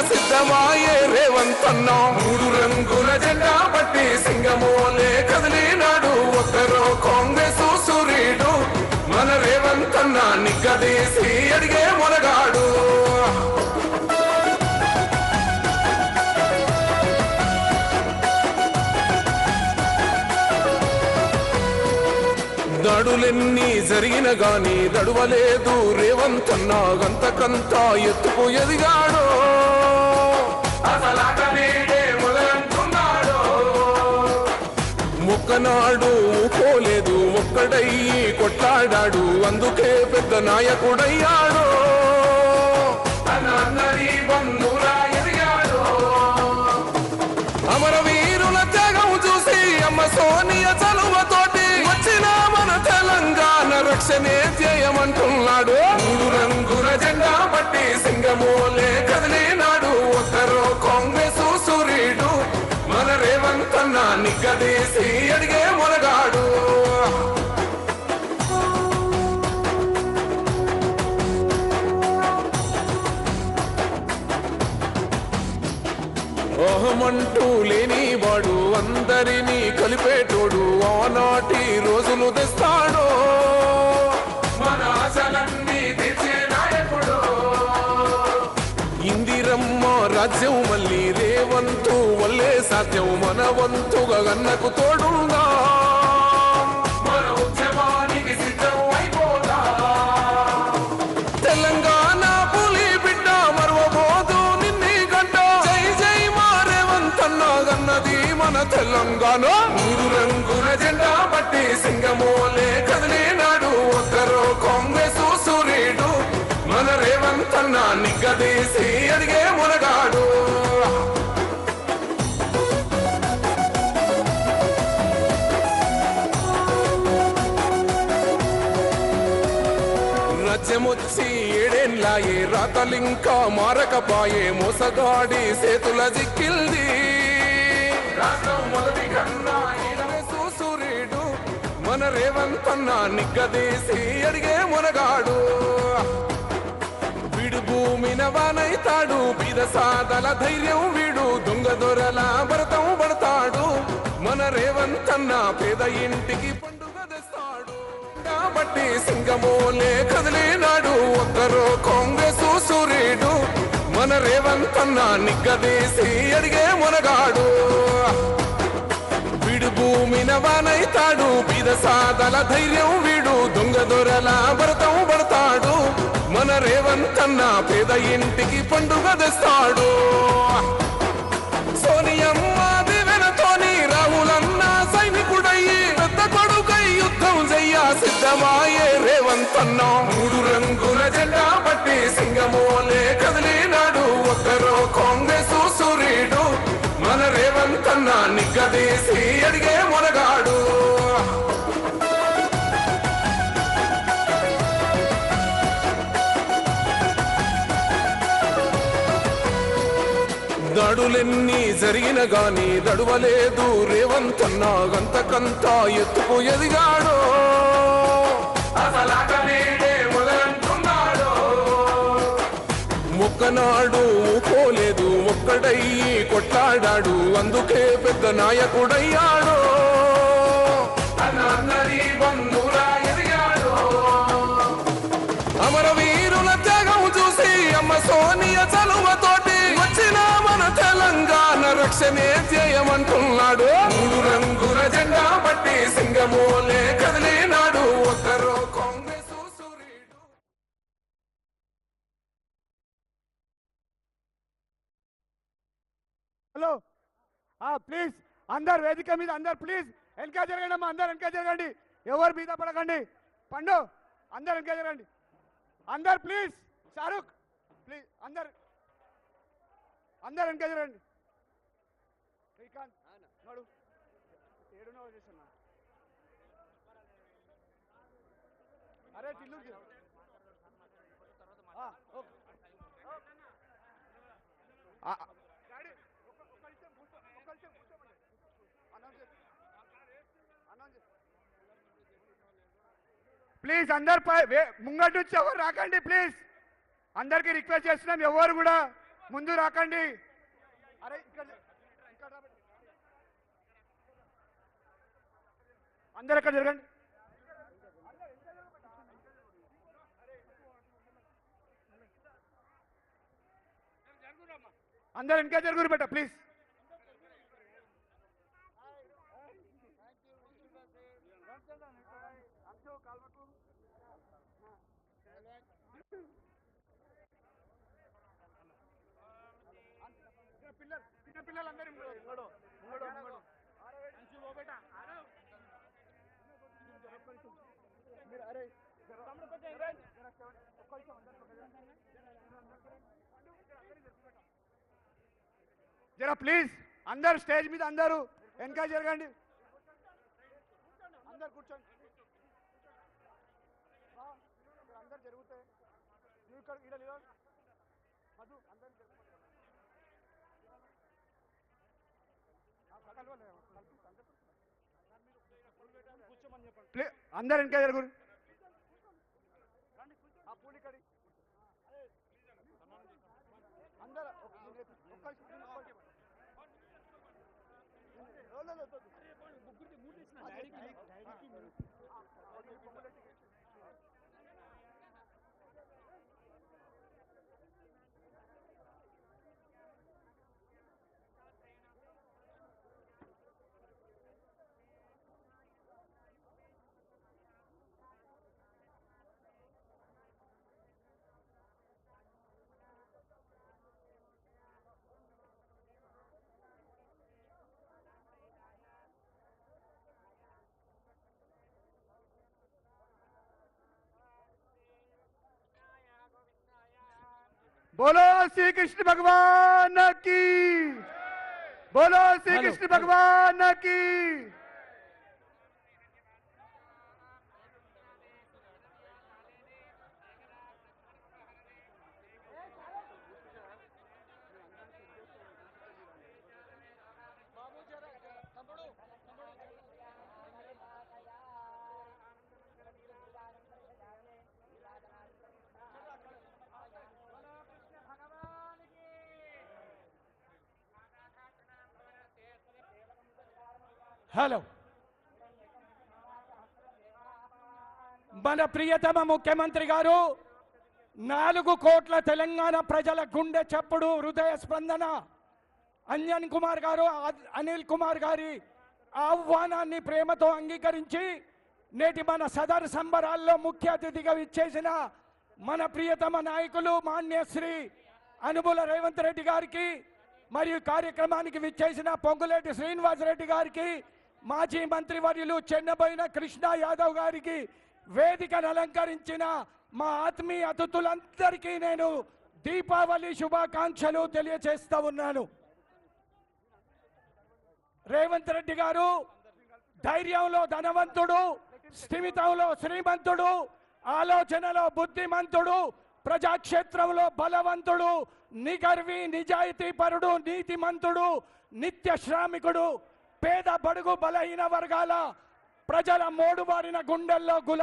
సిద్ధమాయే రేవంత్ అన్న మూడు రంగుల జెండా పట్టి సింగమోలే కదిలినాడు ఒక్కరో కాంగ్రెస్ సూర్యుడు మన రేవంత్ అన్న నిగ్గదీసి అడిగే మొనగాడు దాడులెన్ని జరిగిన గాని దడువలేదు రేవంత్ అన్న గంతకంతా ఎత్తుకు ఎదిగాడు మొక్కనాడు ఊకోలేదు ఒక్కడయ్యి కొట్లాడాడు అందుకే పెద్ద నాయకుడయ్యాడు అమరవీరుల త్యాగం చూసి అమ్మ సోనియ చలువతోటి వచ్చిన మన తెలంగాణ రక్షణే ధ్యేయమంటున్నాడు మూడు రంగుల జెండా పట్టి సింగమోలే కదిలినాడు ఒక్కరో కాంగ్రెస్ సూర్యుడు మన రేవంత్ అన్న నిగ్గదీసి అడిగే మొనగాడు ఓహమంటూ లేనివాడు అందరినీ కలిపేటోడు ఆనాటి రోజులు తెస్తాడు మన ఆశలన్నీ తెచ్చే నాయకుడు ఇందిరమ్మ రాజ్యం మళ్ళీ రేవంతు వల్లే సాధ్యం మన వంతుగా గన్నకు తోడుగా మన ఉద్యమానికి సిద్ధం అయిపోతా తెలంగాణ పులి బిడ్డ మరవబోదు నిన్ని గంట జై జై మా రేవంత్ అన్న గన్నది మన తెలంగాణ మూడు రంగుల జెండా పట్టి సింగమోలే కదిలినాడు ఒక్కరో కాంగ్రెస్ సూర్యుడు మన రేవంత్ అన్న నిగ్గదీసి అడిగే మొనగాడు రాజ్యమొచ్చి ఏడేళ్ళాయే రాతలింకా మారకపాయే మోసగాడి సేతుల జిక్కిల్ది సూర్యుడు మన రేవంత్ అన్న నిగ్గదీసి అడిగే మొనగాడు వీడు భూమిన వానైతాడు బీద సాదల ధైర్యం వీడు దొంగ దొరల భరతం పడతాడు మన రేవంత్ అన్న పేద ఇంటికి పండుగ తెస్తాడు కాబట్టి సింగమోలే కదిలినాడు ఒక్కరో కాంగ్రెస్ సూర్యుడు మన రేవంత్ అన్న నిగ్గదీసి అడిగే మొనగాడు వీడు భూమిన వానైతాడు బీద సాదల ధైర్యం వీడు దొంగ దొరల భరతం పడతాడు మన రేవంత్ అన్న పేద ఇంటికి పండుగ తెస్తాడు సోనియమ్మ దివెనతోని రాహులన్న సైనికుడయ్యి పెద్ద కొడుకై యుద్ధం చెయ్య సిద్ధమాయే రేవంత్ అన్న మూడు రంగుల జెండా పట్టి సింగమోలే కదిలినాడు ఒక్కరో కాంగ్రెస్ సూర్యుడు మన రేవంత్ అన్న నిగ్గదీసి అడిగే మొనగాడు దాడులెన్ని జరిగిన గాని దడువలేదు రేవంత్ అన్న గంతకంతా ఎత్తుకు ఎదిగాడు మొక్కనాడు ఊకోలేదు ఒక్కడయ్యి కొట్లాడాడు అందుకే పెద్ద నాయకుడయ్యాడు అమరవీరుల త్యాగం చూసి అమ్మ సోనియ చలువతోటి వచ్చిన మన తెలంగాణ రక్షణే ధ్యేయమంటున్నాడు మూడు రంగుల జెండా పట్టి సింగమోలే కదిలినాడు ఒక్కరో కాంగ్రెస్ సూర్యుడు హలో ప్లీజ్ అందరు వేదిక మీద అందరు ప్లీజ్ వెనక జరగండి అమ్మా అందరు వెనక జరగండి ఎవరు మీద పడకండి పండు అందరు వెనక జరగండి అందరు ప్లీజ్ షారుఖ్ ప్లీజ్ అందరు వెనక జరగండి శ్రీకాంత్ నడు ఏడునో చేస్తున్నా అరే టిల్లు ప్లీజ్ అందరు ముంగటి నుంచి ఎవరు రాకండి ప్లీజ్ అందరికి రిక్వెస్ట్ చేస్తున్నాం ఎవరు కూడా ముందు రాకండి. అరే ఇక్కడ అందరు ఎక్కడ జరగండి. అందరు వెనక జరుగురు బెట్ట ప్లీజ్. పిల్లలందరూ జరా ప్లీజ్ అందరు స్టేజ్ మీద అందరూ వెనక జరగండి. అందరు కూర్చోండి. అందరు జరుగుతాయి. నువ్వు ఇక్కడ ఇక్కడ మధు అందరు అందరు వెనక జరుగురు. అందరు बोलो श्री कृष्ण भगवान की, बोलो श्री कृष्ण भगवान की। హలో, మన ప్రియతమ ముఖ్యమంత్రి గారు 4 కోట్ల తెలంగాణ ప్రజల గుండె చప్పుడు, హృదయ స్పందన అంజన్ కుమార్ గారు, అనిల్ కుమార్ గారి ఆహ్వానాన్ని ప్రేమతో అంగీకరించి నేటి మన సదర్ సంబరాల్లో ముఖ్య అతిథిగా విచ్చేసిన మన ప్రియతమ నాయకులు మాన్యశ్రీ అనుబుల రేవంత్ రెడ్డి గారికి, మరియు కార్యక్రమానికి విచ్చేసిన పొంగులేటి శ్రీనివాసరెడ్డి గారికి, మాజీ మంత్రివర్యులు చెన్నబోయిన కృష్ణ యాదవ్ గారికి, వేదికను అలంకరించిన మా ఆత్మీయ అతిథులందరికీ నేను దీపావళి శుభాకాంక్షలు తెలియజేస్తా ఉన్నాను. రేవంత్ రెడ్డి గారు ధైర్యంలో ధనవంతుడు, స్థిమితంలో శ్రీమంతుడు, ఆలోచనలో బుద్ధిమంతుడు, ప్రజాక్షేత్రంలో బలవంతుడు, నిగర్వి నిజాయితీ పరుడు, నీతిమంతుడు, నిత్య శ్రామికుడు, పేద బడుగు బలహీన వర్గాల ప్రజల మోడుబారిన గుండెల్లో గులా